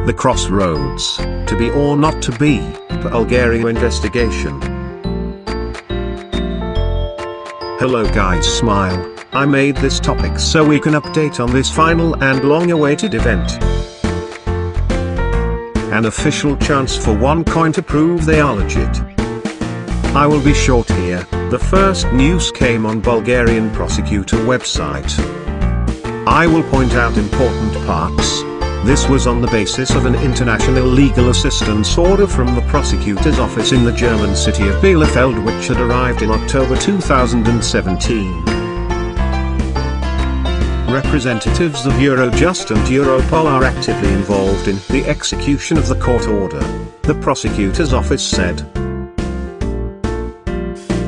The crossroads, to be or not to be, Bulgaria investigation. Hello guys, smile. I made this topic so we can update on this final and long-awaited event. An official chance for Onecoin to prove they are legit. I will be short here. The first news came on Bulgarian prosecutor website. I will point out important parts. This was on the basis of an international legal assistance order from the prosecutor's office in the German city of Bielefeld, which had arrived in October 2017. Representatives of Eurojust and Europol are actively involved in the execution of the court order, the prosecutor's office said.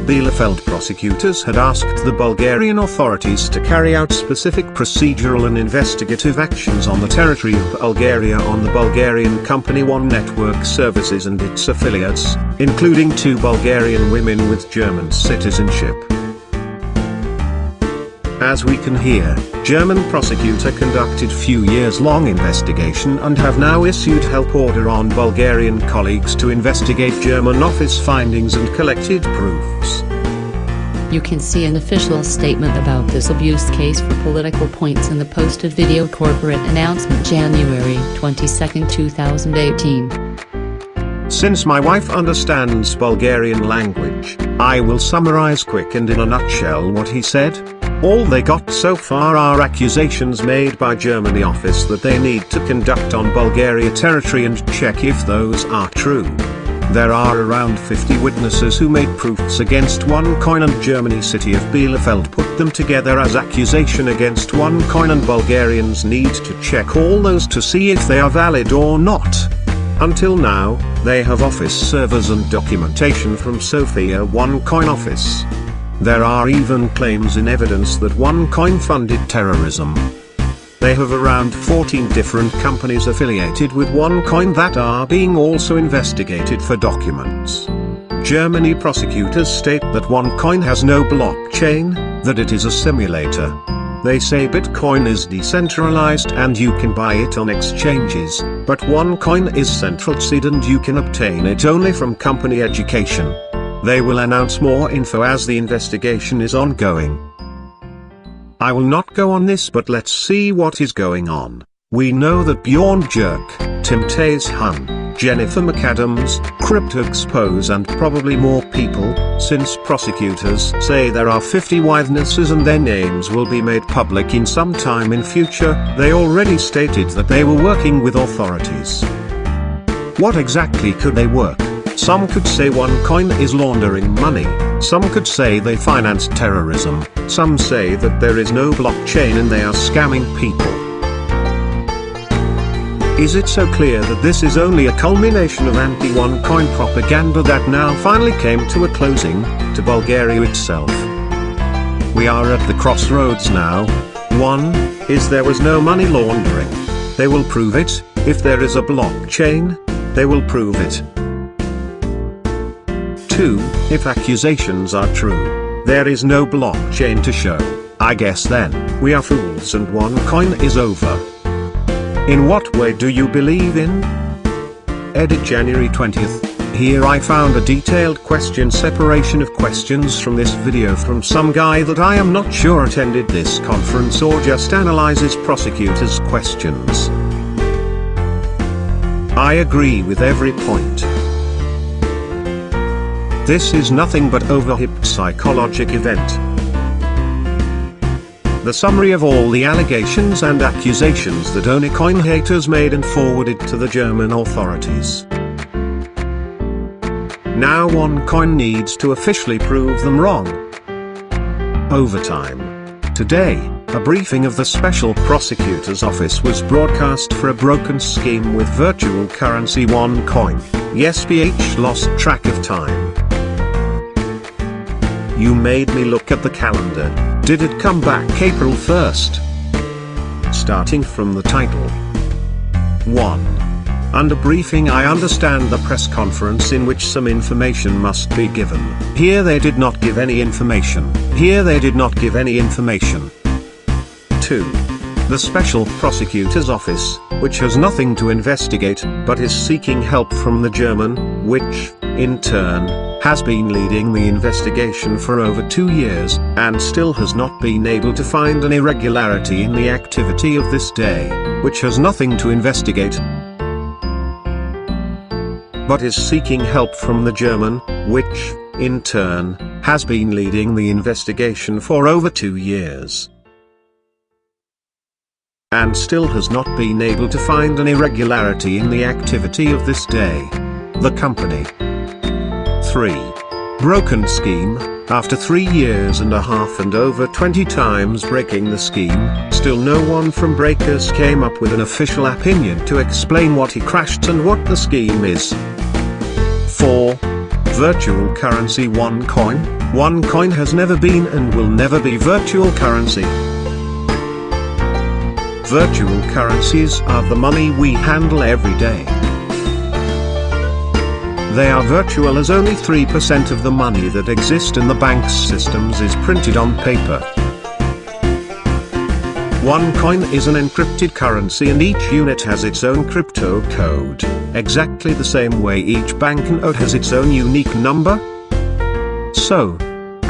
Bielefeld prosecutors had asked the Bulgarian authorities to carry out specific procedural and investigative actions on the territory of Bulgaria on the Bulgarian company One Network Services and its affiliates, including 2 Bulgarian women with German citizenship. As we can hear, German prosecutor conducted few years-long investigation and have now issued help order on Bulgarian colleagues to investigate German office findings and collected proofs. You can see an official statement about this abuse case for political points in the posted video corporate announcement January 22, 2018. Since my wife understands Bulgarian language, I will summarize quick and in a nutshell what he said. All they got so far are accusations made by Germany office that they need to conduct on Bulgaria territory and check if those are true. There are around 50 witnesses who made proofs against Onecoin, and Germany city of Bielefeld put them together as accusation against Onecoin, and Bulgarians need to check all those to see if they are valid or not. Until now, they have office servers and documentation from Sofia Onecoin office. There are even claims in evidence that Onecoin funded terrorism. They have around 14 different companies affiliated with Onecoin that are being also investigated for documents. Germany prosecutors state that Onecoin has no blockchain, that it is a simulator. They say Bitcoin is decentralized and you can buy it on exchanges, but Onecoin is centralized and you can obtain it only from company education. They will announce more info as the investigation is ongoing. I will not go on this, but let's see what is going on. We know that Bjorn Jerk, Tim Hun, Jennifer McAdams, CryptoExpose and probably more people, since prosecutors say there are 50 witnesses and their names will be made public in some time in future. They already stated that they were working with authorities. What exactly could they work? Some could say Onecoin is laundering money, some could say they finance terrorism, some say that there is no blockchain and they are scamming people. Is it so clear that this is only a culmination of anti-Onecoin propaganda that now finally came to a closing, to Bulgaria itself? We are at the crossroads now. 1 is there was no money laundering. They will prove it. If there is a blockchain, they will prove it. 2, if accusations are true, there is no blockchain to show. I guess then, we are fools and Onecoin is over. In what way do you believe in? Edit January 20th. Here I found a detailed question separation of questions from this video from some guy that I am not sure attended this conference or just analyzes prosecutors' questions. I agree with every point. This is nothing but overhyped psychologic event. The summary of all the allegations and accusations that Onecoin haters made and forwarded to the German authorities. Now Onecoin needs to officially prove them wrong. Overtime. Today, a briefing of the Special Prosecutor's Office was broadcast for a broken scheme with virtual currency Onecoin. Yes, PH lost track of time. You made me look at the calendar. Did it come back April 1st? Starting from the title. 1. Under briefing, I understand the press conference in which some information must be given. Here they did not give any information. Here they did not give any information. 2. The Special Prosecutor's Office, which has nothing to investigate, but is seeking help from the German, which, in turn, has been leading the investigation for over 2 years, and still has not been able to find an irregularity in the activity of this day, which has nothing to investigate, but is seeking help from the German, which, in turn, has been leading the investigation for over 2 years, and still has not been able to find an irregularity in the activity of this day. The company. 3. Broken scheme. After 3 years and a half and over 20 times breaking the scheme, still no one from breakers came up with an official opinion to explain what he crashed and what the scheme is. 4. Virtual currency Onecoin. Onecoin has never been and will never be virtual currency. Virtual currencies are the money we handle every day. They are virtual as only 3% of the money that exists in the bank's systems is printed on paper. Onecoin is an encrypted currency and each unit has its own crypto code, exactly the same way each banknote has its own unique number. So,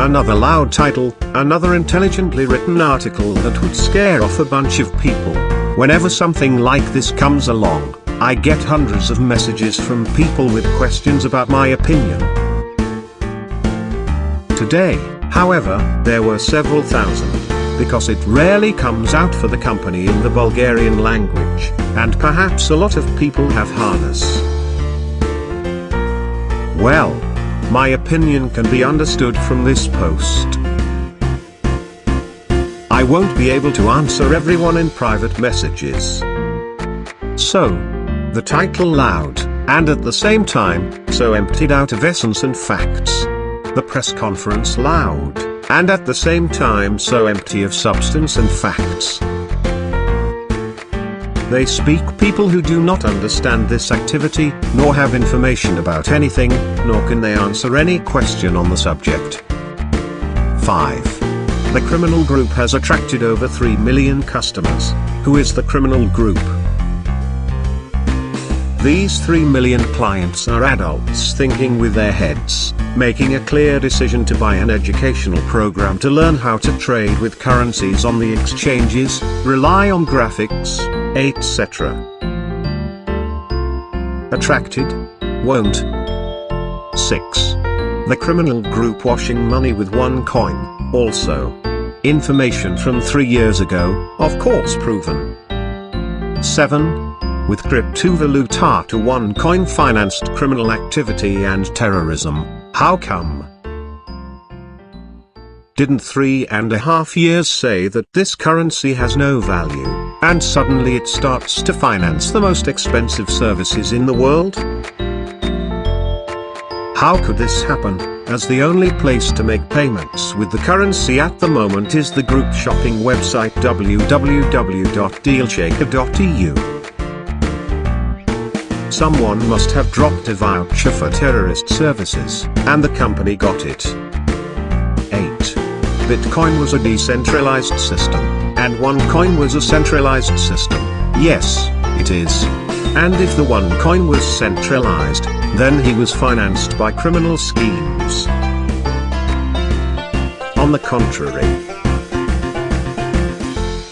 another loud title, another intelligently written article that would scare off a bunch of people. Whenever something like this comes along, I get hundreds of messages from people with questions about my opinion. Today, however, there were several thousand, because it rarely comes out for the company in the Bulgarian language, and perhaps a lot of people have harness. Well, my opinion can be understood from this post. I won't be able to answer everyone in private messages. So, the title loud, and at the same time, so emptied out of essence and facts. The press conference loud, and at the same time so empty of substance and facts. They speak people who do not understand this activity, nor have information about anything, nor can they answer any question on the subject. 5. The criminal group has attracted over 3 million customers. Who is the criminal group? These 3 million clients are adults thinking with their heads, making a clear decision to buy an educational program to learn how to trade with currencies on the exchanges, rely on graphics, etc. Attracted? Won't. 6. The criminal group washing money with Onecoin, also. Information from 3 years ago, of course proven. 7. With cryptovaluta to Onecoin financed criminal activity and terrorism. How come? Didn't 3.5 years say that this currency has no value, and suddenly it starts to finance the most expensive services in the world? How could this happen, as the only place to make payments with the currency at the moment is the group shopping website www.dealchaker.eu? Someone must have dropped a voucher for terrorist services, and the company got it. 8. Bitcoin was a decentralized system, and Onecoin was a centralized system. Yes, it is. And if the Onecoin was centralized, then he was financed by criminal schemes. On the contrary,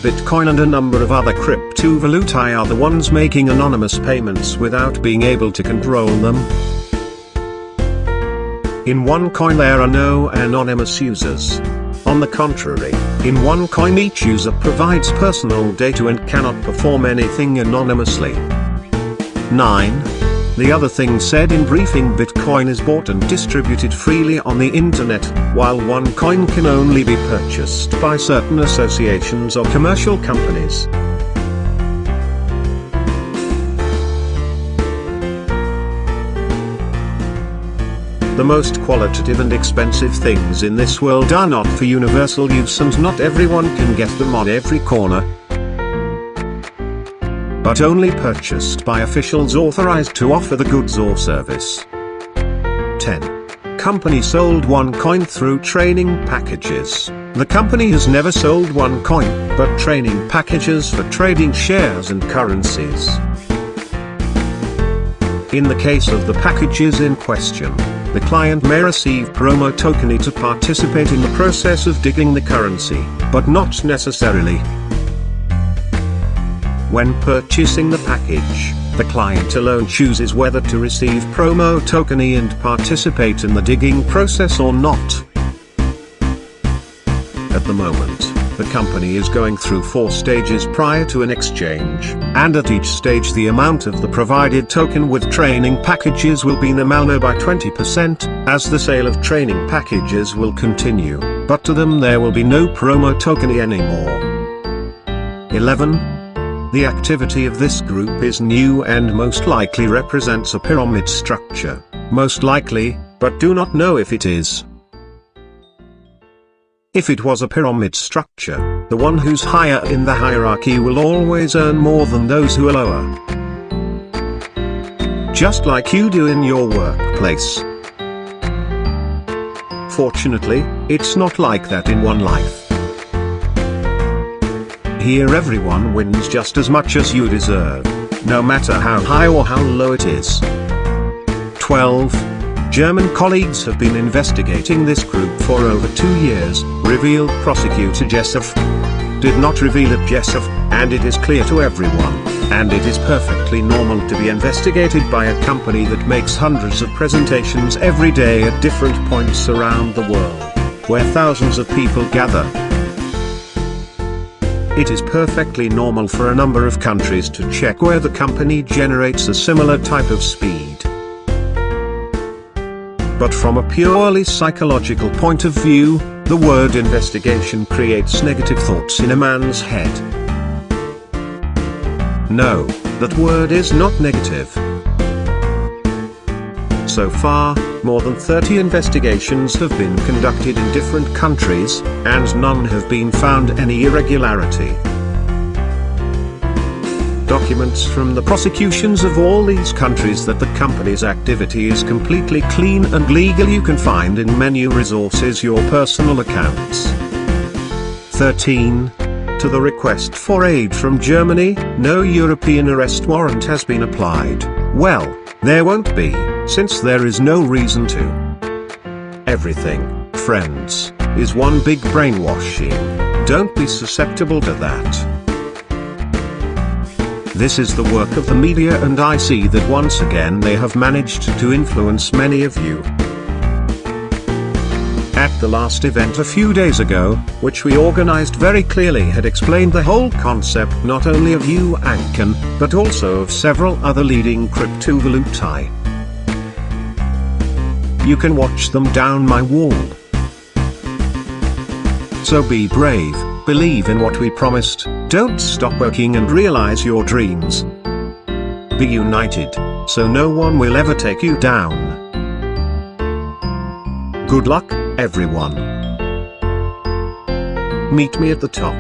Bitcoin and a number of other cryptovaluta are the ones making anonymous payments without being able to control them. In Onecoin there are no anonymous users. On the contrary, in Onecoin each user provides personal data and cannot perform anything anonymously. 9. The other thing said in briefing: Bitcoin is bought and distributed freely on the internet, while Onecoin can only be purchased by certain associations or commercial companies. The most qualitative and expensive things in this world are not for universal use, and not everyone can get them on every corner, but only purchased by officials authorized to offer the goods or service. 10. Company sold Onecoin through training packages. The company has never sold Onecoin, but training packages for trading shares and currencies. In the case of the packages in question, the client may receive promo token to participate in the process of digging the currency, but not necessarily. When purchasing the package, the client alone chooses whether to receive promo token and participate in the digging process or not. At the moment, the company is going through 4 stages prior to an exchange, and at each stage the amount of the provided token with training packages will be nominal by 20%, as the sale of training packages will continue, but to them there will be no promo token anymore. 11. The activity of this group is new and most likely represents a pyramid structure. Most likely, but do not know if it is. If it was a pyramid structure, the one who's higher in the hierarchy will always earn more than those who are lower. Just like you do in your workplace. Fortunately, it's not like that in one life. Here everyone wins just as much as you deserve, no matter how high or how low it is. 12. German colleagues have been investigating this group for over 2 years, revealed prosecutor Jessup. Did not reveal it Jessup, and it is clear to everyone, and it is perfectly normal to be investigated by a company that makes hundreds of presentations every day at different points around the world, where thousands of people gather. It is perfectly normal for a number of countries to check where the company generates a similar type of speed. But from a purely psychological point of view, the word investigation creates negative thoughts in a man's head. No, that word is not negative. So far, more than 30 investigations have been conducted in different countries, and none have been found any irregularity. Documents from the prosecutions of all these countries that the company's activity is completely clean and legal you can find in menu resources your personal accounts. 13. To the request for aid from Germany, no European arrest warrant has been applied. Well, there won't be, since there is no reason to. Everything, friends, is one big brainwashing. Don't be susceptible to that. This is the work of the media, and I see that once again they have managed to influence many of you. At the last event a few days ago, which we organized very clearly, had explained the whole concept not only of Onecoin, but also of several other leading cryptovalutai. You can watch them down my wall. So be brave, believe in what we promised, don't stop working and realize your dreams. Be united, so no one will ever take you down. Good luck, everyone. Meet me at the top.